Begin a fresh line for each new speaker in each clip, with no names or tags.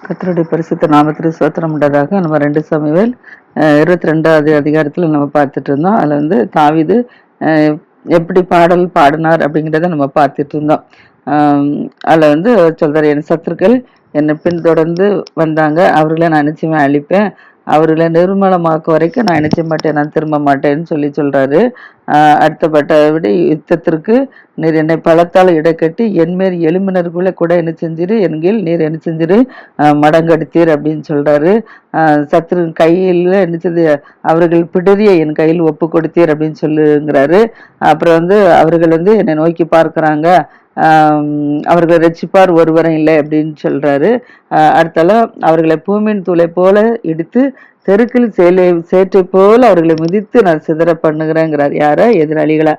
கர்த்தருடைய பரிசுத்த நாமத்திற்கு ஸ்தோத்திரம் உண்டதாக. நம்ம 2 சாமுவேல் 22வது அதிகாரத்துல நம்ம பார்த்துட்டு இருந்தோம். அதுல தாவீது அஹ், எப்படி பாடல் பாடினார் அப்படிங்கிறத நம்ம பார்த்துட்டு இருந்தோம். ஆம், அதுல சொல்றாரு, என் சத்துருக்கள் என்னை பின்தொடர்ந்து வந்தாங்க, அவர்களை நான் நிச்சயமா அழிப்பேன், அவர்களை நிர்மூலமாக்க வரைக்கும் நான் நிச்சய மாட்டேன், நான் திரும்ப மாட்டேன்னு சொல்றாரு. அடுத்தபட்டபடி யுத்தத்திற்கு நீர் என்னை பலத்தால் இடைக்கட்டி என்மேல் எலும்பினருக்குள்ள கூட என்ன செஞ்சிரு, என்கில் நீர் என்ன செஞ்சிரு, மடங்கெடுத்தீர் அப்படின்னு சொல்றாரு. சத்துரு கையில் என்ன செய்து, அவர்கள் பிடரிய என் கையில் ஒப்பு கொடுத்தீர் அப்படின்னு சொல்லுங்கிறாரு. அப்புறம் அவர்கள் என்னை நோக்கி பார்க்கறாங்க, அவர்களை ரட்சிப்பார் ஒருவரும் இல்லை அப்படின்னு சொல்றாரு. அடுத்தால அவர்களை பூமியின் தூளை போல இடித்து தெருக்கில் சேற்றை போல அவர்களை மிதித்து நான் சிதற பண்ணுகிறேங்கிறார். யார? எதிராளிகளை.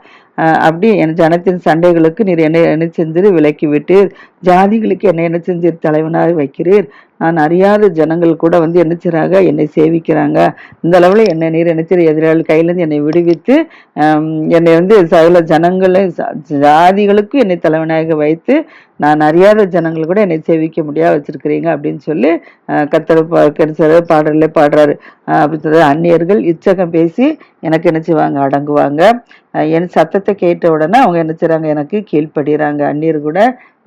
அப்படி என் ஜனத்தின் சண்டைகளுக்கு நீர் என்ன செஞ்சீர், விலக்கி விட்டீர், ஜாதிகளுக்கு என்ன செஞ்சீர், தலைவனாக வைக்கிறீர், நான் அறியாத ஜனங்கள் கூட என்ன செய்றாங்க, என்னை சேவிக்கிறாங்க, இந்த அளவுல என்னை நீர் என்ன செய்ய, எதிராளி கையிலேருந்து என்னை விடுவித்து என்னை சகல ஜனங்களை ஜாதிகளுக்கு என்னை தலைவனாக வைத்து நான் அறியாத ஜனங்கள் கூட என்னை சேவிக்க முடியாது வச்சிருக்கிறீங்க அப்படின்னு சொல்லி கர்த்தர் பாடல்ல பாடுறாரு. அப்படி அந்நியர்கள் இச்சகம் பேசி எனக்கு என்ன செய்வாங்க, அடங்குவாங்க. என் சத்தத்தை கேட்ட உடனே அவங்க என்ன செய்றாங்க, எனக்கு கீழ்ப்படுகிறாங்க. அந்நியர் கூட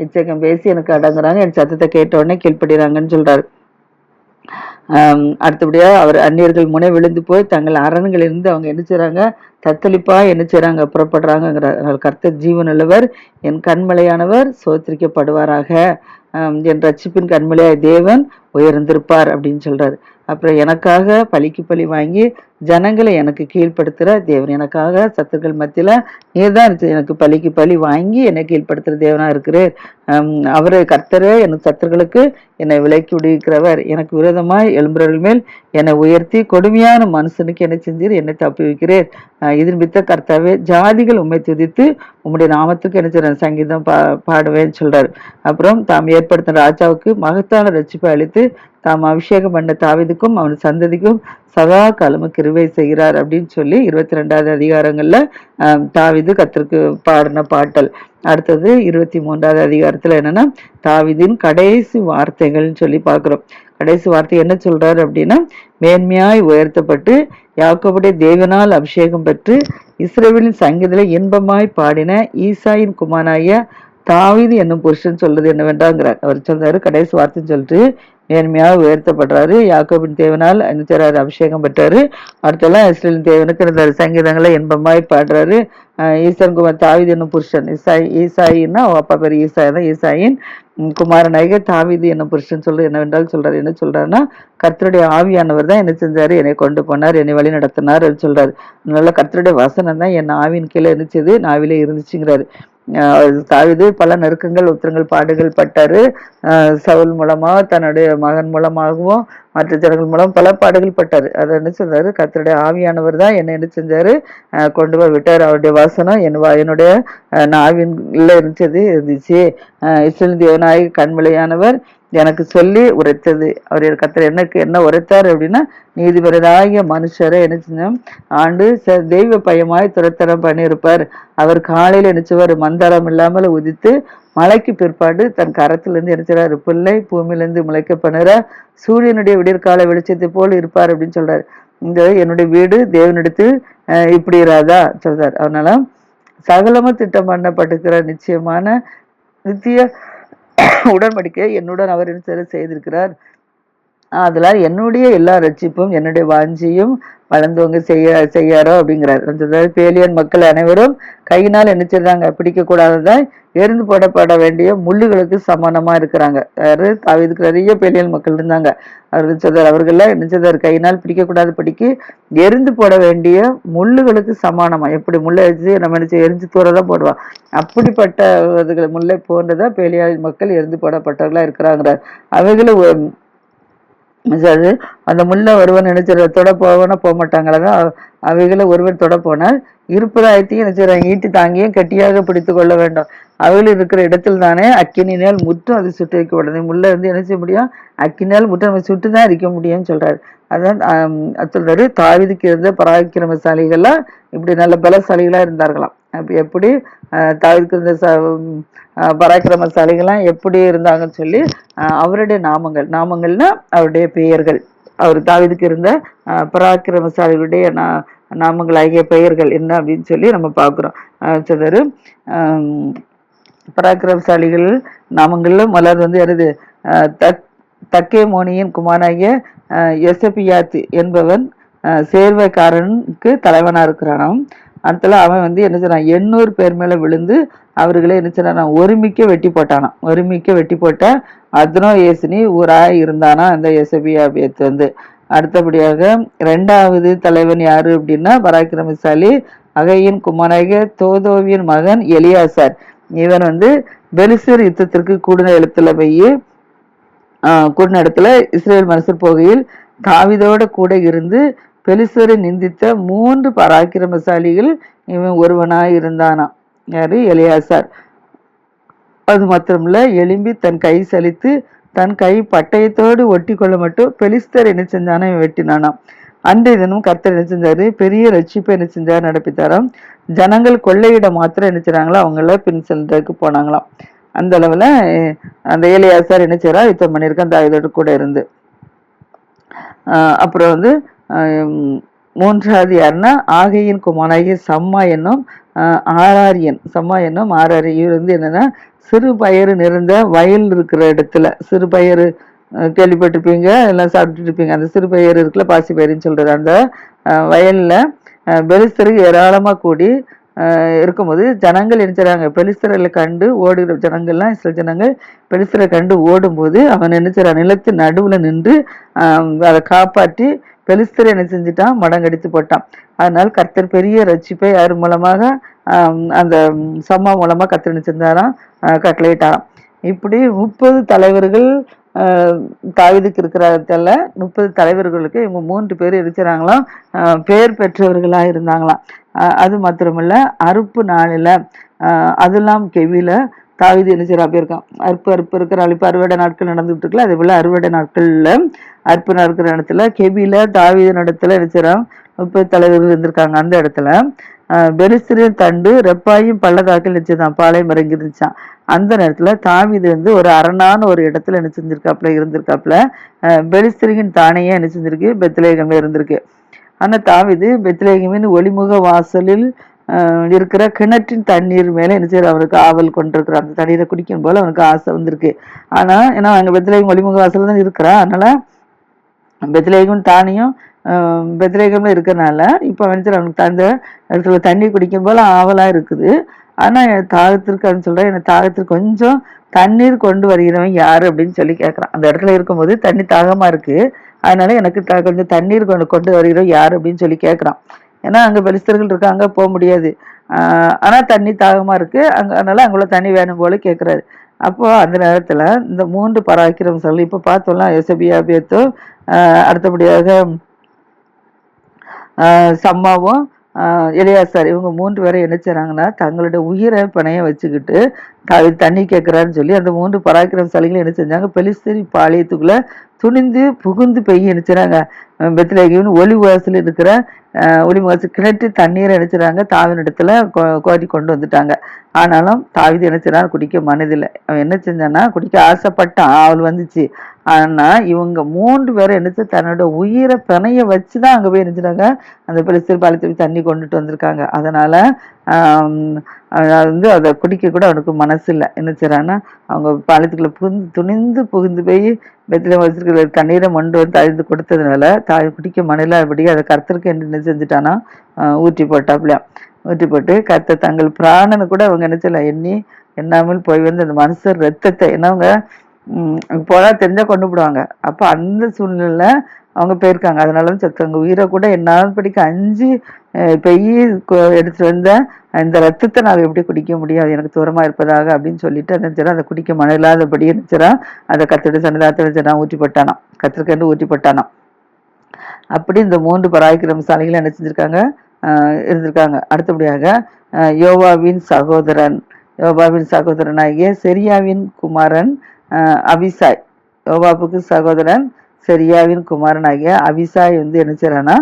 இச்சகம் பேசி எனக்கு அடங்குறாங்க, என் சத்தத்தை கேட்ட உடனே கீழ்ப்படுகிறாங்கன்னு சொல்றாரு. அடுத்தபடியா அவர் அந்நியர்கள் முனை விழுந்து போய் தங்கள் அரண்களிலிருந்து அவங்க என்ன செய்றாங்க, தத்தளிப்பா என்ன செய்றாங்க, புறப்படுறாங்க. கர்த்தர் ஜீவனுள்ளவர், என் கண்மலையானவர் சோத்திரிக்கப்படுவாராக, என் ரட்சிப்பின் கண்மலையாய் தேவன் உயர்ந்திருப்பார் அப்படின்னு சொல்றாரு. அப்புறம் எனக்காக பழிக்கு பழி வாங்கி ஜனங்களை எனக்கு கீழ்ப்படுத்துற தேவன், எனக்காக சத்துருக்கள் மத்தியில நீர்தான் எனக்கு பழிக்கு பழி வாங்கி என்னை கீழ்ப்படுத்துற தேவனா இருக்கிறேன். அவரு கர்த்தரே என் சத்துருக்களுக்கு என்னை விலக்கி விடுவிக்கிறவர், எனக்கு விரோதமாய் எழும்புறவர்கள் மேல் என்னை உயர்த்தி கொடுமையான மனுஷனுக்கு என்ன செஞ்சீர், என்னை தப்பி வைக்கிறேன். இதன் பித்த கர்த்தாவே, ஜாதிகள் உண்மை துதித்து உம்முடைய நாமத்துக்கு என்ன செய்ய சங்கீதம் பாடுவேன்னு சொல்றாரு. அப்புறம் தாம் ஏற்படுத்தின ராஜாவுக்கு மகத்தான ரட்சிப்பை அளித்து தாம் அபிஷேகம் பண்ண தாவீதுக்கும் அவன் சந்ததிக்கும் சதா காலமும் கிருபை செய்கிறார் அப்படின்னு சொல்லி 22வது அதிகாரங்கள்ல தாவீது கர்த்தருக்கு பாடின பாட்டல். அடுத்தது 23வது அதிகாரத்துல என்னன்னா தாவீதின் கடைசி வார்த்தைகள்னு சொல்லி பார்க்கிறோம். கடைசி வார்த்தை என்ன சொல்றாரு அப்படின்னா, மேன்மையாய் உயர்த்தப்பட்டு யாக்கோபுடைய தேவனால் அபிஷேகம் பெற்று இஸ்ரவேலின் சங்கீதத்திலே இன்பமாய் பாடின ஈசாயின் குமாரனாகிய தாவீது என்னும் புருஷன் சொல்றது என்னவென்றாங்கிறார். அவர் சொல்றாரு, கடைசி வார்த்தைன்னு சொல்லிட்டு நேர்மையாக உயர்த்தப்படுறாரு, யாக்கோபின் தேவனால் என்ன செய்றாரு, அபிஷேகம் பெற்றாரு. அடுத்தெல்லாம் இஸ்ரேலின் தேவனுக்கு இருந்தாரு, சங்கீதங்களை இன்பமாய் பாடுறாரு. ஈசன் குமார் தாவீது என்னும் புருஷன், ஈசாயின்னா அப்பா பேர் ஈசாய் தான், ஈசாயின் குமாரனாகிய தாவீது என்னும் புருஷன் சொல்லு என்னவென்றால் சொல்றாரு. என்ன சொல்றாருன்னா, கர்த்தருடைய ஆவியானவர் தான் என்ன செஞ்சாரு, என்னை கொண்டு போனார், என்னை வழி நடத்தினார் சொல்றாரு. அதனால கர்த்தருடைய வசனம் தான் என் ஆவின் கீழே இருந்துச்சு, நாவிலே இருந்துச்சுங்கிறாரு. தாவீது பல நெருக்கங்கள் உத்திரங்கள் பாடுகள் பட்டாரு. சவுல் மூலமா, தன்னுடைய மகன் மூலமாகவும் மற்ற ஜனங்கள் மூலம் பல பாடுகள் பட்டாரு. அதை என்ன செஞ்சாரு, கர்த்தருடைய ஆவியானவர் தான் என்ன செஞ்சாரு, கொண்டு போய் விட்டார். அவருடைய வசனம் என்னுடைய நாவின்ல இருந்துச்சு. இஸ்ரவேல் தேவனாய் கண்மலையானவர் எனக்கு சொல்லி உரைத்தது. அவர் கர்த்தர் எனக்கு என்ன உரைத்தார் அப்படின்னா, நீதிபதியாகிய மனுஷரை என்ன செஞ்சோம் ஆண்டு தெய்வ பயமாய் துரத்தனம் பண்ணியிருப்பார். அவர் காலையில நினைச்சவர் மந்தாரம் இல்லாமல் உதித்து மலைக்கு பிற்பாடு தன் கரத்திலிருந்து நினைச்சாரு பிள்ளை பூமியிலிருந்து முளைக்க பண்ணுற சூரியனுடைய விடியற்கால வெளிச்சத்தை போல் இருப்பார் அப்படின்னு சொல்றாரு. என்னுடைய வீடு தேவனிடத்தில் இப்படி இராதா சொல்றாரு. அதனால சகலமும் திட்டம் பண்ணப்பட்டிருக்கிற நிச்சயமான நித்திய உடன்படிக்கை என்னுடன் அவர் என்ன செய்திருக்கிறார். அதனால என்னுடைய எல்லா ரட்சிப்பும் என்னுடைய வாஞ்சியும் வளர்ந்தவங்க செய்யாரோ அப்படிங்கிறார். பேலியன் மக்கள் அனைவரும் கையினால் என்ன செய்றாங்க, பிடிக்க கூடாததான் எரிந்து போடப்பட வேண்டிய முள்ளுகளுக்கு சமானமா இருக்கிறாங்க. தாவீதுக்கு நிறைய பேலியன் மக்கள் இருந்தாங்க. அவர் சொல்றார், அவர்கள்லாம் என்ன செய்தார், கையினால் பிடிக்கக்கூடாது படிக்கு எரிந்து போட வேண்டிய முள்ளுகளுக்கு சமானமா. எப்படி முள்ளை வச்சு நம்ம என்ன எரிஞ்சு தூரதான் போடுவோம், அப்படிப்பட்ட முல்லை போன்றதான் பேலியன் மக்கள் எரிந்து போடப்பட்டவர்களா இருக்கிறாங்கிறார். அவைகளும் அந்த முல்லை ஒருவன் நினைச்சிட தொட போவனா போக மாட்டாங்களா, அவைகளை ஒருவன் தொட போனால் இருப்பதாயத்தையும் நினைச்சிடறாங்க ஈட்டி தாங்கியும் கெட்டியாக பிடித்து கொள்ள வேண்டும். அவைகள் இருக்கிற இடத்தில் தானே அக்கினியால் முற்றும் அது சுட்டு வைக்கப்பட்டது. முள்ள வந்து என்ன செய்ய முடியும்? அக்கினியால் முற்றும் நம்ம சுட்டு தான் இருக்க முடியும்னு சொல்றாரு. அதான் சொல்றாரு, தாவீதுக்கு இருந்த பராக்கிரமசாலிகள்லாம் இப்படி நல்ல பலசாலிகளா இருந்தார்களாம். அப்ப எப்படி தாவீதுக்கு இருந்த பராக்கிரமசாலிகள்லாம் எப்படி இருந்தாங்கன்னு சொல்லி அவருடைய நாமங்கள்னா அவருடைய பெயர்கள், அவர் தாவீதுக்கு இருந்த பராக்கிரமசாலிகளுடைய நாமங்களாகிய பெயர்கள் என்ன அப்படின்னு சொல்லி நம்ம பார்க்கிறோம். சொல்றாரு, பராக்கிரமசாலிகள் நாமங்கள்ல முதலாவது வந்து என்னது, தக்கே மோனியின் குமாராகிய எசபியாத்து என்பவன் சேர்வைக்காரனுக்கு தலைவனா இருக்கிறானாம். அடுத்தல அவன் வந்து என்ன செய்றான், 800 பேர் மேல விழுந்து அவர்களை என்ன செய்றான், ஒருமிக்க வெட்டி போட்ட அத்னோ ஏசினி ஊராய் இருந்தானா அந்த எசபியாபியத்து வந்து. அடுத்தபடியாக 2வது தலைவன் யாரு அப்படின்னா பராக்கிரமசாலி அகையின் குமாராகிய தோதோவின் மகன் எலியாசார். இவன் வந்து பெலிஸ்தர் யுத்தத்திற்கு கூடின இடத்துல இஸ்ரேல் மனுஷர் போகையில் தாவீதோட கூட இருந்து பெலிஸ்தரை நிந்தித்த 3 பராக்கிரமசாலிகள் இவன் ஒருவனாய் இருந்தானா. யாரு? எலியாசார். அது மாத்திரமில்ல, எலும்பி தன் கை சலித்து தன் கை பட்டயத்தோடு ஒட்டி கொள்ள மட்டும் பெலிஸ்தர் என்ன செஞ்சானா இவன் வெட்டினானாம். அன்றைய தினம் கர்த்தர் என்ன செஞ்சாரு, பெரிய ரட்சிப்பை என்ன செஞ்சாரு, நடப்பித்தாராம். ஜனங்கள் கொள்ளையிட மாத்திரம் என்ன செய்றாங்களோ அவங்கள பின் செல்றதுக்கு போனாங்களாம். அந்த அளவுல அந்த எலியாசார் என்ன செய்யறா, யுத்தம் பண்ணியிருக்கான் தாவீதோடு கூட இருந்து. அப்புறம் வந்து 3வது யாருன்னா ஆகையின் குமாராகிய சம்மா என்னும் ஆராரியன். இவர் வந்து என்னன்னா சிறு பயறு நிறைந்த வயல் இருக்கிற இடத்துல, சிறு பயறு கேள்விப்பட்டிருப்பீங்க, எல்லாம் சாப்பிட்டு இருப்பீங்க. அந்த சிறு பயிர் இருக்குல்ல, பாசி பயிருன்னு சொல்றது, அந்த வயல்ல பெலிஸ்தருக்கு ஏராளமா கூடி இருக்கும்போது ஜனங்கள் என்ன செய்றாங்க, பெலிஸ்தர்களை கண்டு ஓடுகிற ஜனங்கள்லாம், சில ஜனங்கள் பெலிஸ்தரை கண்டு ஓடும்போது அவன் என்ன செய்றான், நிலத்து நடுவுல நின்று அதை காப்பாற்றி பெலிஸ்தரை என்ன செஞ்சுட்டான், மடங்கடித்து போட்டான். அதனால கர்த்தர் பெரிய ரட்சிப்பை யார் மூலமாக, அந்த சம்மா மூலமா கர்த்தர் என்ன செஞ்சாராம், கட்டளையிட்டாராம். இப்படி 30 தலைவர்கள் தாவீதுக்கு இருக்கிற 30 தலைவர்களுக்கு இவங்க 3 பேர் இருக்கிறாங்களாம், பெயர் பெற்றவர்களா இருந்தாங்களாம். அது மாத்திரமல்ல, அறுப்பு நாளில் அதெல்லாம் கெவில தாவீது என்ன செய்யறா போயிருக்கான். அறுப்பு இருக்கிற இப்ப அறுவடை நாட்கள் நடந்துட்டு இருக்குல்ல, அதே போல அறுவடை நாட்கள்ல அறுப்பு நடக்கிற இடத்துல கெபில தாவீது இடத்துல என்ன செய்யறான், 30 தலைவர்கள் இருந்திருக்காங்க. அந்த இடத்துல பெலிஸ்தரின் தண்டு ரெப்பாயும் பள்ளத்தாக்கில் நினைச்சதான் பாளையம் இறங்கி இருந்துச்சான். அந்த நேரத்துல தாவீது வந்து ஒரு அரணான ஒரு இடத்துல என்ன செஞ்சிருக்காப்புல இருந்திருக்காப்புல. பெலிஸ்தரின் தானையே என்ன செஞ்சிருக்கு, பெத்லேகம்ல இருந்திருக்கு. ஆனா தாவீது பெத்லேகமின் ஒளிமுக வாசலில் இருக்கிற கிணற்றின் தண்ணீர் மேல என்ன செய்யற, அவனுக்கு ஆவல் கொண்டிருக்கிறான். அந்த தண்ணீரை குடிக்கும் போல அவனுக்கு ஆசை வந்திருக்கு. ஆனா ஏன்னா அங்க பெத்லேகம் ஒளிமுக வாசல் தான் இருக்கிறா, அதனால பெத்லேகம் தானியும் பெத்லேகம்ல இருக்கனால இப்ப வந்து அவனுக்கு அந்த இடத்துல தண்ணி குடிக்கும் போல ஆவலா இருக்குது. ஆனா என் தாகத்திற்கு அப்படின்னு சொல்றேன், எனக்கு தாகத்திற்கு கொஞ்சம் தண்ணீர் கொண்டு வருகிறவன் யாரு அப்படின்னு சொல்லி கேட்கறான். அந்த இடத்துல இருக்கும்போது தண்ணி தாகமா இருக்கு, அதனால எனக்கு கொஞ்சம் தண்ணீர் கொண்டு வருகிறவன் யாரு அப்படின்னு சொல்லி கேட்கறான். ஏன்னா அங்க பெலிஸ்தர்கள் இருக்காங்க, போக முடியாது. ஆனா தண்ணி தாகமா இருக்கு, அதனால அங்குள்ள தண்ணி வேணும் போல கேட்கிறாரு. அப்போ அந்த நேரத்துல இந்த 3 பராக்கிரமசாலிகள் இப்ப பார்த்தோம்னா எசபியாபியத்தும் அடுத்தபடியாக சம்மாவும் எலியாசார், இவங்க 3 பேரை என்ன செய்றாங்கன்னா தங்களுடைய உயிரை பணைய வச்சுக்கிட்டு தண்ணி கேட்கிறான்னு சொல்லி அந்த 3 பராக்கிரமசாலிகளும் என்ன செஞ்சாங்க, பெலிஸ்தரி பாளையத்துக்குள்ள துணிந்து புகுந்து பெய்ய நினைச்சாங்க. பெத்லேகேமின் ஒளிவாசல் இருக்கிற ஒளிவாசல் கிணற்று தண்ணீரை நினைச்சாங்க தாவீதிடத்துல கோரி கொண்டு வந்துட்டாங்க. ஆனாலும் தாவீது என்ன செய்றான், குடிக்க மனதில்லை. அவன் என்ன செஞ்சான்னா குடிக்க ஆசைப்பட்டான், அவள் வந்துச்சு. ஆனா இவங்க 3 பேரும் என்ன தன்னோட உயிரை பிணைய வச்சுதான் அங்க போய் நினைச்சாங்க அந்த பெலிஸ்தர் பாளையத்துக்கு தண்ணி கொண்டுட்டு வந்திருக்காங்க. அதனால வந்து அதை குடிக்க கூட அவனுக்கு மனசு இல்லை. என்ன செய்றான்னா அவங்க பாளையத்துக்குள்ள துணிந்து புகுந்து போய் பெத்லேகம் வச்சிருக்கிற தண்ணீரை மொண்டு வந்து அழிந்து கொடுத்ததுனால குடிக்க மனலாபடி அதை கர்த்தருக்கு என்ன செஞ்சுட்டானா ஊற்றி போட்டு கர்த்தர் தங்கள் பிராணனை கூட அவங்க என்ன செய்யலாம் எண்ணாமல் போய் வந்து அந்த மனுஷர் ரத்தத்தை என்னவங்க போனா தெரிஞ்சா கொண்டு போடுவாங்க. அப்ப அந்த சூழ்நிலையில அவங்க போயிருக்காங்க. அதனாலதான் செத்தாங்க. உயிரை கூட என்னாலும் படிக்க 5 பெய்ய எடுத்துட்டு வந்த இந்த ரத்தத்தை நாங்க எப்படி குடிக்க முடியாது, எனக்கு தூரமா இருப்பதாக அப்படின்னு சொல்லிட்டு அதை குடிக்க மனமில்லாதபடி இருந்துச்சுரா அதை கத்திட்டு சன்னிதானத்துல ஊற்றி போட்டானாம், கத்திரிக்கண்டு ஊற்றி போட்டானாம். அப்படி இந்த 3 பராக்கிரமசாலிகள் என்ன செஞ்சிருக்காங்க, இருந்திருக்காங்க. அடுத்தபடியாக யோவாவின் சகோதரன் யோபாபின் சகோதரனாகிய செரியாவின் குமாரன் அபிசாய். யோபாபுக்கு சகோதரன் செரியாவின் குமாரனாகிய அபிசாய் என்ன செய்யறானா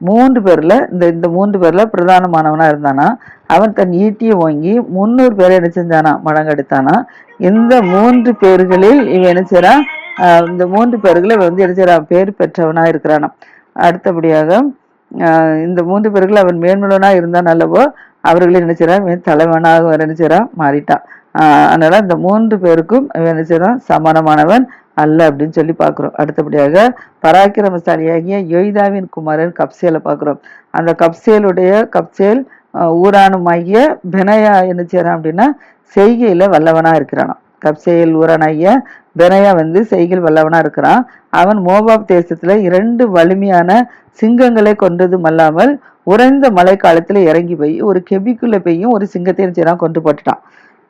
3 பேர்ல இந்த 3 பேர்ல பிரதானமானவனா இருந்தானா. அவன் தன் ஈட்டியை வாங்கி 300 பேரை என்ன செஞ்சானா மடங்கெடுத்தானா. இந்த 3 பேர்களில் இவன் என்ன செய்யறான், இந்த 3 பேர்களை என்ன செய்யறான் பேர் பெற்றவனா இருக்கிறானா. அடுத்தபடியாக இந்த 3 பேர்கள் அவன் மேன்மலனா இருந்தான் அல்லவோ, அவர்களை என்ன செய்யறான் தலைவனாக என்ன செய்யறான் மாறிட்டான். அதனால இந்த 3 பேருக்கும் என்ன செய்யறான் சமானமானவன் அல்ல அப்படின்னு சொல்லி பார்க்கிறோம். அடுத்தபடியாக பராக்கிரமசாலியாகிய யோய்தாவின் குமாரன் கப்சேலை பார்க்கிறோம். அந்த கப்சேல் ஊரானுமாகிய பெனயா என்ன செய்யறான் அப்படின்னா செய்கையில வல்லவனா இருக்கிறான். கப்சேல் ஊரானாகிய பெனயா செய்கையில் வல்லவனா இருக்கிறான். அவன் மோபாப் தேசத்துல 2 வலிமையான சிங்கங்களை கொண்டதும் அல்லாமல் உறைந்த மழை காலத்துல இறங்கி போய் ஒரு கெபிக்குள்ள போயும் ஒரு சிங்கத்தை செய்யறான் கொண்டு போட்டுட்டான்.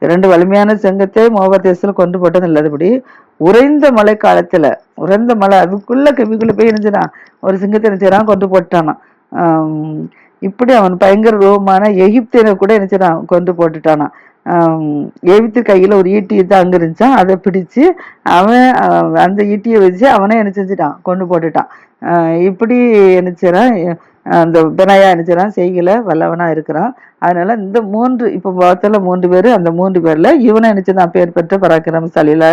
2 வலிமையான சிங்கத்தை மோபாப் தேசத்துல கொண்டு போட்டது இல்லாதபடி உறைந்த மழை காலத்துல உறைந்த மழை அதுக்குள்ள கெபிக்குள்ள போய் இருந்துச்சான் ஒரு சிங்கத்தை செய்யறான் கொண்டு போட்டானா. இப்படி அவன் பயங்கர ரூபமான எகிப்தியனை கூட என்ன செய்யறான் கொண்டு போட்டுட்டானா. எகிப்து கையில ஒரு ஈட்டி தான் அங்க இருந்துச்சான். அதை பிடிச்சு அவன் அந்த ஈட்டியை வச்சு அவனே என்ன செஞ்சுட்டான் கொண்டு போட்டுட்டான். இப்படி என்ன செய்யறான் அந்த பெனாயா என்ன செய்யறான் செய்கையில வல்லவனா இருக்கிறான். அதனால இந்த 3 இப்ப பார்த்தல 3 பேரு, அந்த 3 பேர்ல இவனை நினைச்சுதான் பேர் பெற்ற பராக்கிரமசாலியில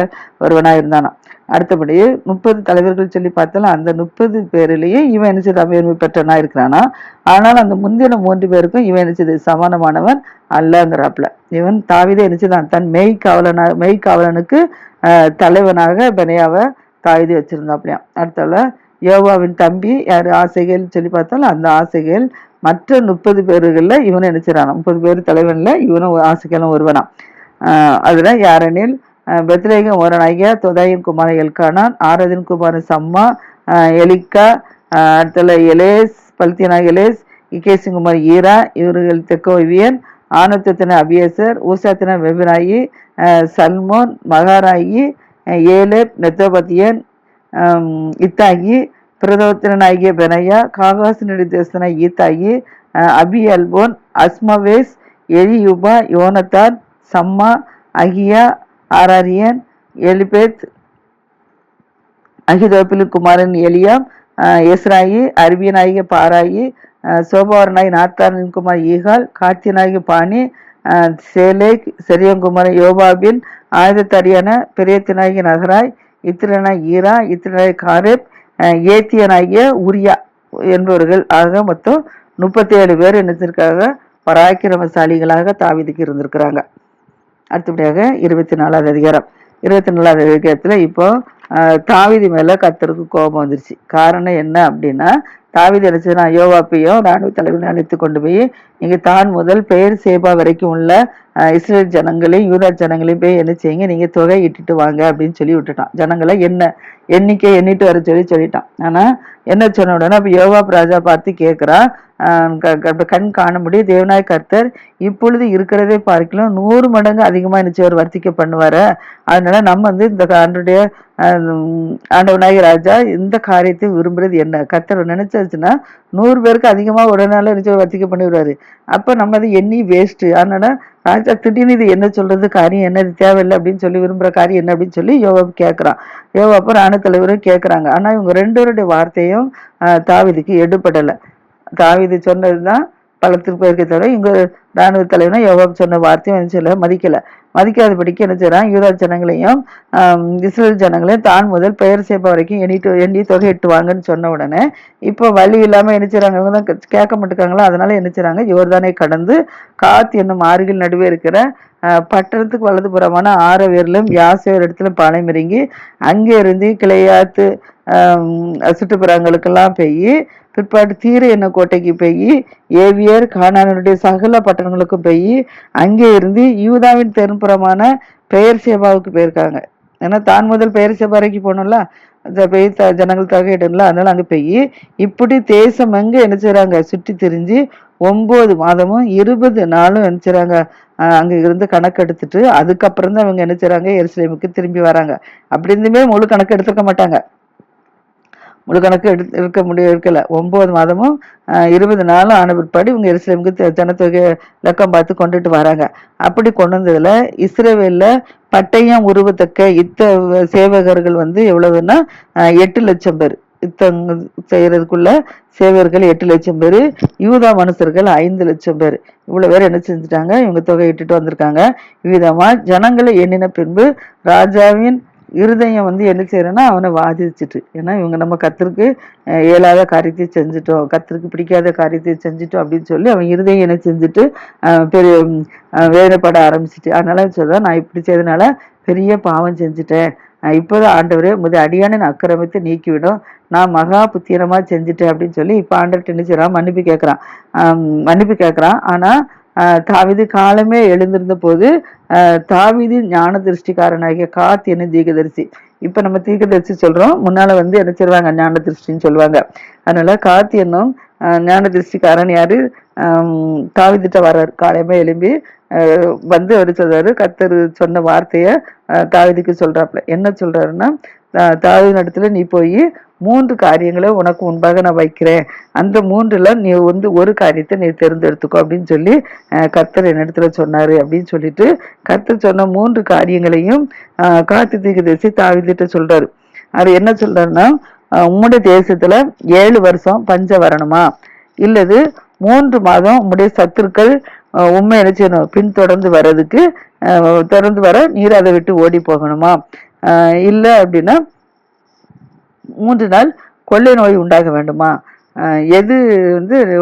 ஒருவனா இருந்தானா. அடுத்தபடி 30 தலைவர்கள் சொல்லி பார்த்தாலும் அந்த 30 பேரிலேயே இவன் நினைச்சதான் பேர்மை பெற்றனா இருக்கிறானா. ஆனால் அந்த முந்தின 3 பேருக்கும் இவன் நினைச்சது சமானமானவன் அல்லங்கிறாப்புல. இவன் தாவீதை நினைச்சுதான் தன் மெய்காவலனுக்கு தலைவனாக பெனாயாவை தாவீது வச்சிருந்தாப்லையாம். அடுத்தவள யோவாவின் தம்பி யாரு ஆசைகள் சொல்லி பார்த்தாலும் அந்த ஆசைகள் மற்ற 30 பேர்கள்ல இவனை நினைச்சிடான். 30 பேர் தலைவன்ல இவனும் ஆசைகளும் ஒருவனா. அதுல யாரெனில் பெத்லேகம் ஓரனாகிய தொதாயின் குமாரன் எல்கானான், ஆரதின் குமாரன் சம்மா, எலிக்கா, அடுத்தல எலேஸ் பல்தியனாக எலேஸ், இகேசின் குமார் ஈரா, இவர்கள் தெக்கோவியன், ஆனத்தத்தின அபியேசர், ஊசாத்தின வெபினாயி, சல்மோன், மகாராயி, ஏலேப், நெத்தோபத்தியன், இத்தாகி, பிரதோத்திரனாகிய பெனையா, காகாசினுடைய தேசனாய் ஈத்தாகி, அபி அல்போன், அஸ்மவேஸ், எலியுபா, யோனத்தான், சம்மா, அகியா, ஆராரியன், எலிபேத், அகிதோப்பிலின் குமாரன் எலியாம், எஸ்ராயி, அரபியனாகிய பாராயி, சோபாவரனாகி நாத்தானின் குமார் ஈகால், காத்தியனாகிய பாணி, சேலேக், செரியங்குமாரன் யோபாபின் ஆயுதத்தடியான பெரியத்தினாகிய நகராய், இத்திரனாய் ஈரா, இத்திரனாய் காரேப், ஏத்தியனாகிய உரியா என்பவர்கள் ஆக மொத்தம் 37 பேர் என்னத்திற்காக பராக்கிரமசாலிகளாக தாவீதுக்கு இருந்திருக்கிறாங்க. அடுத்தபடியாக 24வது அதிகாரம். 24வது அதிகாரத்துல இப்போ தாவீது மேல கர்த்தருக்கு கோபம் வந்துருச்சு. காரணம் என்ன அப்படின்னா, தாவீது அடிச்சுனா யோவாப்பையும் ராணுவ தலைவனை அழைத்து கொண்டு போய் நீங்க தான் முதல் பெயர் சேபா வரைக்கும் உள்ள இஸ்ரேல் ஜனங்களையும் யூதா ஜனங்களையும் போய் என்ன செய்யுங்க, நீங்க தொகை இட்டுட்டு வாங்க அப்படின்னு சொல்லி விட்டுட்டான். ஜனங்களை எண்ணிக்கை எண்ணிட்டு வர சொல்லிட்டான். ஆனா என்ன சொன்ன உடனே அப்ப யோவாப் ராஜா பார்த்து கேட்கிறான், கண் காண முடியும் தேவனாய் கர்த்தர் இப்பொழுது இருக்கிறதே பார்க்கலாம் 100 மடங்கு அதிகமா நிச்சயம் வர்த்திக்க பண்ணுவாரு. அதனால நம்ம இந்த ஆண்டவனாகி ராஜா இந்த காரியத்தை விரும்புறது என்ன, கர்த்தர் நினைச்சாச்சுன்னா 100 பேருக்கு அதிகமா உடனால நிச்சயம் வர்த்திக்க பண்ணிவிடுவாரு. அப்ப நம்ம அது எண்ணி வேஸ்ட். அதனால ராஜா திடீர்னு இது என்ன சொல்றது காரியம் என்ன, இது தேவையில்லை அப்படின்னு சொல்லி விரும்புற காரியம் என்ன அப்படின்னு சொல்லி யோவாப் கேட்கிறான். யோவாப் ராணுவ தலைவரும் கேட்கிறாங்க. ஆனா இவங்க 2 பேருடைய வார்த்தையும் தாவீதுக்கு எடுபடலை. தாவீது சொன்னதுதான் பலத்திற்கு இருக்க தவிர இங்க ராணுவ தலைவனா யோவாப் சொன்ன வார்த்தையும் மதிக்காதபடிக்கு என்ன செய்யறான், யூதா ஜனங்களையும் இஸ்ரேல் ஜனங்களையும் தான் முதல் பெயர் சேப்பா வரைக்கும் எண்ணி தொகை வாங்கன்னு சொன்ன உடனே இப்போ வழி இல்லாம என்ன செய்யறாங்க, இவங்க தான் கேட்க மாட்டேங்காங்களோ. அதனால என்ன செய்யறாங்க, யோர்தானை கடந்து காத் என்னும் ஆறுகள் நடுவே இருக்கிற பட்டணத்துக்கு வலதுபுறமான ஆரவேரிலும் யாசேர் இடத்துல பாளையம் இறங்கி அங்கே இருந்து கிளையாத்து சுற்றுப்புறங்களுக்கெல்லாம் போய் பிற்பாடு தீர என்ன கோட்டைக்கு போய் ஏவியர் கானானுடைய சகல பட்டணங்களுக்கும் போய் அங்கே இருந்து யூதாவின் தென்புறமான பெயர் சேபாவுக்கு போயிருக்காங்க. ஏன்னா தான் முதல் பெயர் சேபா வரைக்கும் போனோம்ல, போய் ஜனங்கள் தொகையிடல. அதனால அங்க போய் இப்படி தேசம் எங்க என்ன செய்யறாங்க சுற்றி திரிஞ்சு 9 மாதமும் 20 நாளும் என்ன செய்யறாங்க அங்க இருந்து கணக்கெடுத்துட்டு அதுக்கப்புறம் தான் அவங்க என்ன செய்யறாங்க எருசலேமுக்கு திரும்பி வராங்க. அப்படி இருந்துமே முழு கணக்கு எடுத்துக்க மாட்டாங்க. முழு கணக்கு இருக்கல. 9 மாதமும் 20 நாளும் ஆன பிற்பாடு இவங்க எருசலேமுக்கு ஜனத்தொகை இலக்கம் பார்த்து கொண்டுட்டு வராங்க. அப்படி கொண்டு வந்ததுல இஸ்ரவேல்ல பட்டயம் உருவத்தக்க சேவகர்கள் எவ்வளவுன்னா 8,00,000 பேர். யுத்தம் செய்யறதுக்குள்ள சேவர்கள் 8,00,000 பேர், யூதா மனுஷர்கள் 5,00,000 பேர். இவ்வளவு பேர் என்ன செஞ்சுட்டாங்க, இவங்க தொகை இட்டுட்டு வந்திருக்காங்க. இவ்விதமா ஜனங்களை எண்ணின பின்பு ராஜாவின் இருதயம் என்ன செய்யறேன்னா அவனை வாதிச்சுட்டு, ஏன்னா இவங்க நம்ம கர்த்தருக்கு இயலாத காரியத்தை செஞ்சுட்டோம், கர்த்தருக்கு பிடிக்காத காரியத்தை செஞ்சுட்டோம் அப்படின்னு சொல்லி அவன் இருதயம் என்ன செஞ்சுட்டு பெரிய வேதனைப்பட ஆரம்பிச்சுட்டு, அதனால சொல்றேன், நான் இப்படி செய்தனால பெரிய பாவம் செஞ்சுட்டேன், இப்போதான் ஆண்டவரே அடியான அக்கிரமத்தை நீக்கிவிடும், நான் மகா புத்திரமா செஞ்சுட்டேன் அப்படின்னு சொல்லி இப்ப ஆண்டவர்கிட்ட என்ன செய்யறான், மன்னிப்பு கேட்கறான். ஆனா தாவீது காலமே எழுந்திருந்த போது தாவீது ஞான திருஷ்டிக்காரனாகிய காத் என்ன தீர்க்கதரிசி, இப்ப நம்ம தீர்க்கதரிசி சொல்றோம், முன்னால என்ன செய்வாங்க, ஞான திருஷ்டின்னு சொல்லுவாங்க. அதனால காத் என்னும் ஞான திருஷ்டிக்காரன் யாரு, தாவீதுட்ட வர்றாரு. காலமே எழும்பி அவர் சொல்றாரு, கர்த்தர் சொன்ன வார்த்தைய தாவீதுக்கு சொல்றாப்புல. என்ன சொல்றாருன்னா, தாவீது இடத்துல நீ போய் 3 காரியங்களை உனக்கு முன்பாக நான் வைக்கிறேன், அந்த 3ல நீ ஒரு காரியத்தை நீ தேர்ந்தெடுத்துக்கோ அப்படின்னு சொல்லி கர்த்தர் என்னிடத்துல சொன்னாரு அப்படின்னு சொல்லிட்டு கர்த்தர் சொன்ன 3 காரியங்களையும் காத்து தீர்க்கதரிசி தாவீதுட்ட சொல்றாரு. அது என்ன சொல்றாருன்னா, உம்முடைய தேசத்துல 7 வருஷம் பஞ்சம் வரணுமா, இல்லது 3 மாதம் உம்முடைய சத்துருக்கள் உண்மை என்ன செய்யணும், பின்தொடர்ந்து வர்றதுக்கு தொடர்ந்து வர நீர் அதை விட்டு ஓடி போகணுமா, இல்ல அப்படின்னா 3 நாள் கொள்ளை நோய் உண்டாக வேண்டுமா, எது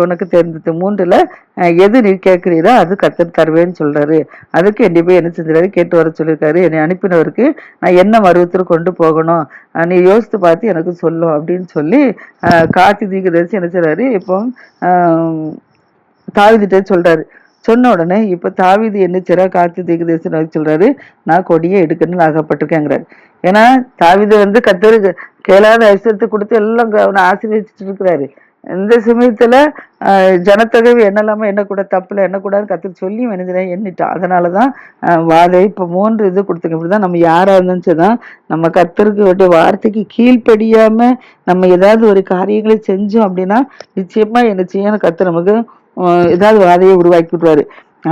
உனக்கு தெரிஞ்சது 3ல எது நீ கேட்கிறீரோ அது கர்த்தர் தருவேன்னு சொல்றாரு. அதுக்கு என்னை போய் என்ன செஞ்சாரு, கேட்டு வர சொல்லியிருக்காரு. என்னை அனுப்பினவருக்கு நான் என்ன மருவத்தில் கொண்டு போகணும், நீ யோசித்து பார்த்து எனக்கு சொல்லும் அப்படின்னு சொல்லி கார்த்தி தீர்க்கதரிசி என்ன செய்றாரு, இப்போ தாவீதுட்ட சொல்றாரு. சொன்ன உடனே இப்ப தாவீது என்ன செய்றா, கார்த்தி தீர்க்கதரிசி சொல்றாரு, நான் கொடியை எடுக்கணும்னு ஆகப்பட்டிருக்கேங்கிறாரு. ஏன்னா தாவீது கர்த்தருக்கு கேளாத ஐஸ்வர்யத்தை கொடுத்து எல்லாம் அவனை ஆசீர்வதிச்சுட்டு இருக்கிறாரு. இந்த சமயத்துல ஜனத்தொகை எண்ணலாமா, எண்ணக்கூட தப்புல எண்ணக்கூடாதுன்னு கர்த்தர் சொல்லி எண்ணிட்டான். அதனாலதான் வாதை இப்ப 3 இது கொடுத்துங்க. இப்படிதான் நம்ம யாரா இருந்துச்சுதான் நம்ம கர்த்தருக்கு வார்த்தைக்கு கீழ்ப்படியாம நம்ம ஏதாவது ஒரு காரியங்களை செஞ்சோம் அப்படின்னா நிச்சயமா என்ன செய்யணும், கர்த்தர் நமக்கு ஏதாவது வாதையை உருவாக்கி விட்டுருவாரு.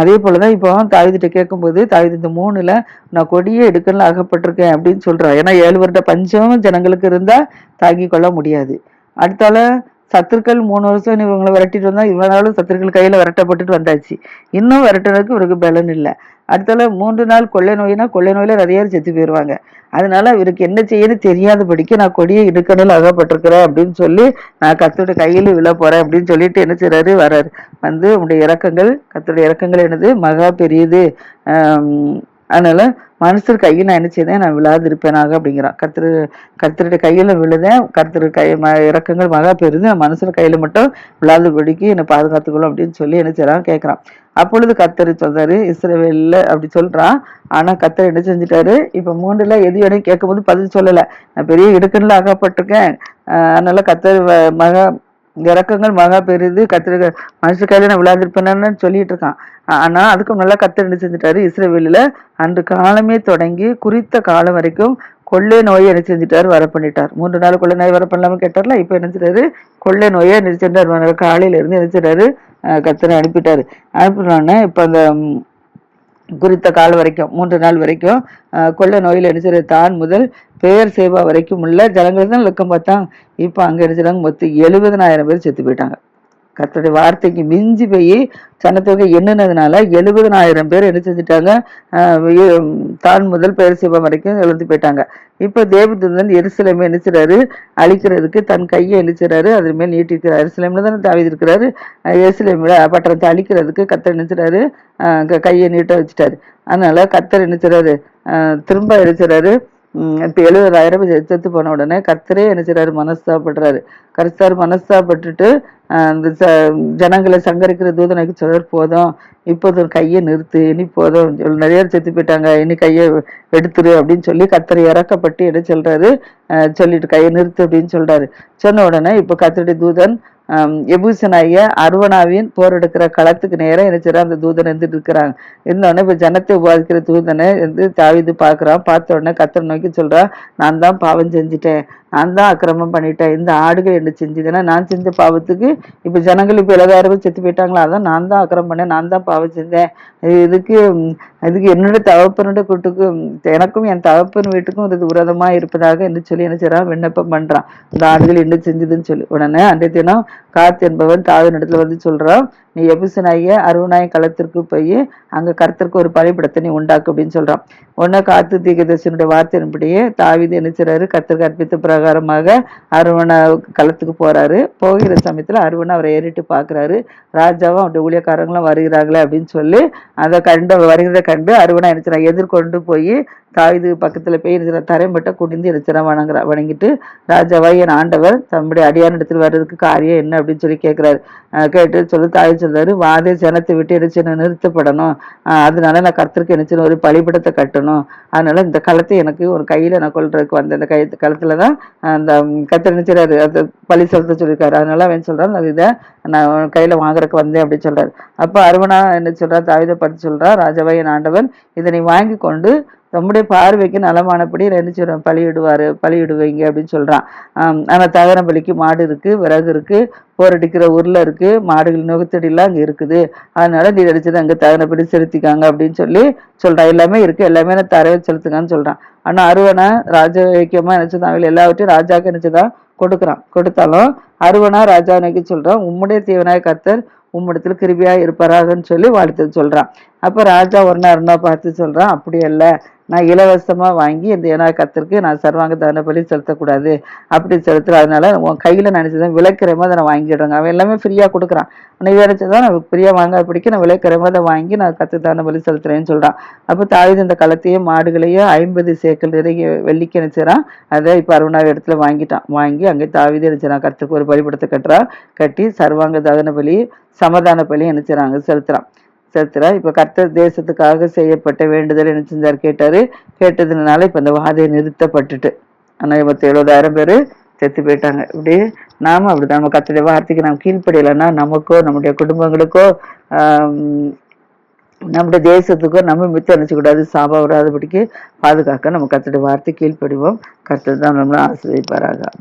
அதே போலதான் இப்போ தாவீதுட்ட கேட்கும்போது தாவீது இந்த 3ல நான் கொடியே எடுக்கணும்னு ஆகப்பட்டிருக்கேன் அப்படின்னு சொல்றான். ஏன்னா 7 வருட பஞ்சம் ஜனங்களுக்கு இருந்தா தாங்கி கொள்ள முடியாது. அடுத்தால சத்துருக்கள் 3 வருஷம் இவங்களை விரட்டிட்டு வந்தா, இவ்வளவு நாளும் சத்துருக்கள் கையில விரட்டப்பட்டுட்டு வந்தாச்சு, இன்னும் விரட்டுறதுக்கு இவருக்கு பலன் இல்லை. அடுத்தால 3 நாள் கொள்ளை நோய்னா கொள்ளை நோயில நிறைய செத்து போயிடுவாங்க. அதனால இவருக்கு என்ன செய்யணும் தெரியாதபடிக்கு நான் கொடியை இடுக்கணும்னு ஆகப்பட்டிருக்கிறேன் அப்படின்னு சொல்லி நான் கர்த்தருடைய கையில விழ போறேன் அப்படின்னு சொல்லிட்டு என்ன செய்றாரு, வர்றாரு. உடைய இறக்கங்கள், கர்த்தருடைய இறக்கங்கள் என்னது மகா பெரியது, அதனால மனுஷர் கையில் நான் என்ன செய்தேன், நான் விழாதிருப்பேனாக அப்படிங்கிறான். கர்த்தருடைய கையில விழுதேன், கர்த்தர் இறக்கங்கள் மகா பெரியது, நான் மனுஷர் கையில மட்டும் விழாதபடிக்கு என்னை பாதுகாத்துக்கணும் அப்படின்னு சொல்லி என்ன செய்யறான் கேட்கிறான். அப்பொழுது கர்த்தர் சொல்றாரு, இஸ்ரவேல்ல அப்படி சொல்றான். ஆனா கர்த்தர் என்ன செஞ்சுட்டாரு, இப்ப 3ல எது வேணும் கேட்கும் போது பதில் சொல்லல, நான் பெரிய இடுக்கண்ல ஆகப்பட்டிருக்கேன், அதனால கர்த்தர் மகா இறக்கங்கள் மகா பெரிது, கர்த்தர் மனுஷ கையில நான் விழாதிருப்பேன்னு சொல்லிட்டு இருக்கான். ஆனா அதுக்கு நல்லா கர்த்தர் என்ன செஞ்சுட்டாரு, இஸ்ரவேலில அன்று காலமே தொடங்கி குறித்த காலம் வரைக்கும் கொள்ளை நோயை என்ன செஞ்சுட்டாரு, வர பண்ணிட்டார். 3 நாள் கொள்ளை நோய் வர பண்ணலாம கேட்டார்ல, இப்ப என்ன செஞ்சாரு, கொள்ளை நோயை நினைச்சிட்டாரு. காலையில இருந்து நினைச்சிட்டாரு கர்த்தரை அனுப்பிட்டாரு. அனுப்பினோடனே இப்ப அந்த குறித்த காலம் வரைக்கும் 3 நாள் வரைக்கும் கொள்ளை நோயில் என்ன தான் முதல் பெயர் சேவா வரைக்கும் உள்ள ஜனங்களுக்கு தான் லக்கம் பார்த்தாங்க. இப்ப அங்க என்ன மொத்தம் 70,000 பேர் செத்து போயிட்டாங்க. கர்த்தருடைய வார்த்தைக்கு மிஞ்சி போய் சனத்தொகை எண்ணுனதுனால 70,000 பேர் என்ன செஞ்சுட்டாங்க, தான் முதல் பெயர் சேவா வரைக்கும் இழந்து போயிட்டாங்க. இப்ப தேவதூதன் எருசலேமை என்ன செய்றாரு, அழிக்கிறதுக்கு தன் கையை எழுச்சுறாரு, அது மேல் நீட்டிருக்கிறார். எருசலேம்ல தானே தாவீது இருக்கிறாரு, எருசலேம்ல பட்டணத்தை அழிக்கிறதுக்கு கர்த்தர் என்ன செய்றாரு, கையை நீட்ட வச்சுட்டாரு. அதனால கர்த்தர் என்ன செய்றாரு, திரும்ப எழுச்சுறாரு. இப்ப 70,000 செத்து போன உடனே கர்த்தரே என்ன செய்றாரு, மனஸ்தாபப்படுறாரு. கர்த்தர் மனஸ்தாபப்பட்டுட்டு அந்த ஜனங்களை சங்கரிக்கிற தூதனுக்கு சொல்றாரு, போதும் இப்போது கையை நிறுத்து, இனி போதும், நிறைய செத்து போயிட்டாங்க, இனி கையை எடுத்துரு அப்படின்னு சொல்லி கர்த்தர் இறக்கப்பட்டு என்ன சொல்றாரு, சொல்லிட்டு கையை நிறுத்து அப்படின்னு சொல்றாரு. சொன்ன உடனே இப்ப கர்த்தருடைய தூதன் எபூசனாகிய அர்வனாவின் போர் எடுக்கிற களத்துக்கு நேரம் என்ன செய்யறான், அந்த தூதன் இருந்துட்டு இருக்கிறாங்க. இருந்தோடனே இப்ப ஜனத்தை உபாதிக்கிற தூதனை தாவீது பாக்குறான். பார்த்த உடனே கர்த்தரை நோக்கி சொல்றான், நான் தான் பாவம் செஞ்சுட்டேன், நான் தான் அக்கிரமம் பண்ணிட்டேன், இந்த ஆடுகள் என்ன செஞ்சதுன்னா நான் செஞ்ச பாவத்துக்கு இப்ப ஜனங்கள் இப்ப 70,000 செத்து போயிட்டாங்களா, அதான் நான் தான் அக்கிரமம் பண்ணேன், நான் தான் பாவம் செஞ்சேன். இதுக்கு இதுக்கு என்னோட தகப்பனோட கூட்டுக்கும் எனக்கும் என் தகப்பன் வீட்டுக்கும் இது விரோதமா இருப்பதாக என்று சொல்லி என்ன செய்யறான், விண்ணப்பம் பண்றான். இந்த ஆடுகள் என்ன செஞ்சதுன்னு சொல்லி. உடனே அன்றைய தினம் காத் என்பவன் தாவின் இடத்துல வந்து சொல்றான், நீ எபுசனாகிய அருவனாய் களத்திற்கு போய் அங்க கர்த்தருக்கு ஒரு பலிபீடத்தை நீ உண்டாக்கு அப்படின்னு சொல்றான். உடனே காத்து தீர்க்கதரிசியினுடைய வார்த்தையின்படியே தாவீது என்ன செய்றாரு, கர்த்தர் கற்பித்த பிரகாரமாக அருவனை களத்துக்கு போறாரு. போகிற சமயத்துல அருவனை அவரை ஏறிட்டு பாக்குறாரு. ராஜாவும் அவருடைய ஊழியக்காரங்களும் வருகிறாங்களே அப்படின்னு சொல்லி அதை கண்டு வருகிறத கண்டு அருவனை என்ன செய்றான், எதிர்கொண்டு போய் தாவீது பக்கத்துல போய் இருக்கிற தரைமட்ட குடிந்து இருக்கிறான் வணங்கிட்டு, ராஜாவாய் என் ஆண்டவர் தம்முடைய அடியான் இடத்துல வர்றதுக்கு காரியம் என்ன அப்படின்னு சொல்லி கேட்கிறாரு. கேட்டு சொல்லி தாய் சொல்றாரு, வாதே ஜனத்தை விட்டு எரிச்சு நிறுத்தப்படணும், அதனால நான் கர்த்தருக்கு என்ன ஒரு பலிபீடத்தை கட்டணும், அதனால இந்த களத்தை எனக்கு ஒரு கையில நான் கொள்றதுக்கு வந்த அந்த களத்துலதான் அந்த கர்த்தர் நினைச்சாரு அந்த பலி செலுத்த சொல்லியிருக்காரு. அதனால அவன் சொல்றான், இதை நான் கையில வாங்குறதுக்கு வந்தேன் அப்படின்னு சொல்றாரு. அப்ப அருவனா என்ன சொல்றா, தாவீதை பார்த்து சொல்றா, ராஜாவாய் என் ஆண்டவன் இதனை வாங்கி கொண்டு தம்முடைய பார்வைக்கு நலமானபடி என்ன செய்றோம், பலியிடுவீங்க அப்படின்னு சொல்றான். ஆனா தகன பலிக்கு மாடு இருக்கு, விறகு இருக்கு, போரடிக்கிற உருளை இருக்கு, மாடுகள் நுகத்தடிலாம் அங்க இருக்குது, அதனால நீ அடிச்சது அங்க தகன பலி செலுத்திக்காங்க அப்படின்னு சொல்லி சொல்றான். எல்லாமே இருக்கு, எல்லாமே நான் தரவே செலுத்துக்கான்னு சொல்றான். ஆனா அருவனா ராஜவைக்கியமா நினைச்சதான் அவள் எல்லாவற்றையும் ராஜாக்கு நினைச்சதான் கொடுத்தாலும் அருவனா ராஜா நினைக்க சொல்றான், உம்முடைய தேவனாய கர்த்தர் உம்மிடத்துல கிருபியா இருப்பாராகன்னு சொல்லி வாழ்த்து சொல்றான். அப்ப ராஜா ஒரு நேரம் பார்த்து சொல்றான், அப்படி அல்ல, நான் இலவசமா வாங்கி இந்த ஏன்னா கத்திற்கு நான் சர்வாங்க தகன பலி செலுத்தக்கூடாது, அப்படி செலுத்துற, அதனால உன் கையில நினைச்சதான் விலைக்கிரமா அதை நான் வாங்கிடுறேங்க. அவன் எல்லாமே ஃப்ரீயா கொடுக்குறான், நீ நினைச்சதான் நான் ஃப்ரீயா வாங்க பிடிக்க நான் விலைக்கிரமா அதை வாங்கி நான் கத்து தகன பலி செலுத்துறேன்னு சொல்றான். அப்ப தாவீது இந்த களத்தையும் மாடுகளையும் 50 சேக்கல் நிறைய வெள்ளிக்கு நினைச்சான். அதை இப்ப அருணாவி இடத்துல வாங்கி அங்கே தாவீது நினைச்சான், கத்துக்கு ஒரு பலிபடத்தை கட்டி சர்வாங்க தகன பலி சமாதான பலி நினைச்சாங்க செலுத்துறான். இப்ப கர்த்தர் தேசத்துக்காக செய்யப்பட்ட வேண்டுதல் என்ன செஞ்சார் கேட்டதுனால இப்ப இந்த வாதை நிறுத்தப்பட்டுட்டு. ஆனா 70,000 பேரு செத்து போயிட்டாங்க. இப்படி நாம அப்படிதான், நம்ம கர்த்தருடைய வார்த்தைக்கு நாம் கீழ்ப்படியலைன்னா நமக்கோ நம்முடைய குடும்பங்களுக்கோ நம்முடைய தேசத்துக்கோ நம்ம மிச்சம் நினைச்சக்கூடாது, சாபா விடாதபடிக்கு பாதுகாக்க நம்ம கர்த்தருடைய வார்த்தை கீழ்ப்படிவோம். கர்த்தர் தான் நம்மளை ஆசீர்வதிப்பாராக.